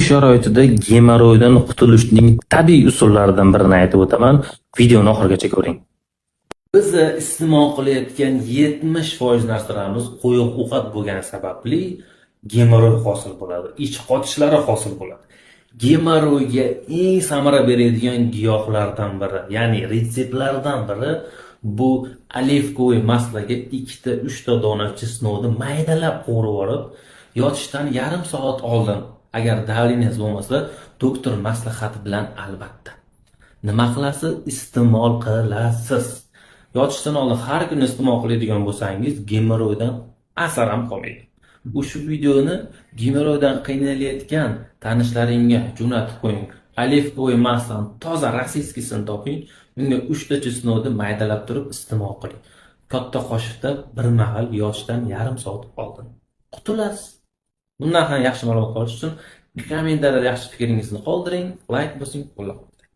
sharoitida gemoroydan qutulishning tabiiy usullaridan birini aytib o'taman. Videoni oxirigacha ko'ring. Biz iste'mol qilayotgan 70% narsalarimiz qo'yiq ovqat bo'lgani sababli gemoroy hosil bo'ladi, ich qotishlari hosil bo'ladi. Gemoroyga eng samara beradigan giyohlardan biri, ya'ni retseptlardan biri bu olivko'y maslaga 2-3 dona chesnovni maydalab qo'rib olib, yotishdan yarim soat oldin, agar davlengiz bo'lmasa, doktor maslahati bilan albatta. Nima qilasiz? Iste'mol qilasiz. Yotishdan oldin har kuni iste'mol qiladigan bo'lsangiz, gemoroydan asar ham qolmaydi. Ushbu videoni gemoroydan qiynalayotgan tanishlaringga jo'natib qo'ying. Olivko'y maslani toza rossiyskisini toping, unga 3 ta chesnovni maydalab turib iste'mol qiling. Katta qoshiqda bir mahal yotishdan yarim soat oldin. Qutulasiz. Bundan ham yaxshi ma'lumot olish uchun kommentariyada yaxshi fikringizni qoldiring, like bosing, qo'llab qoldiring.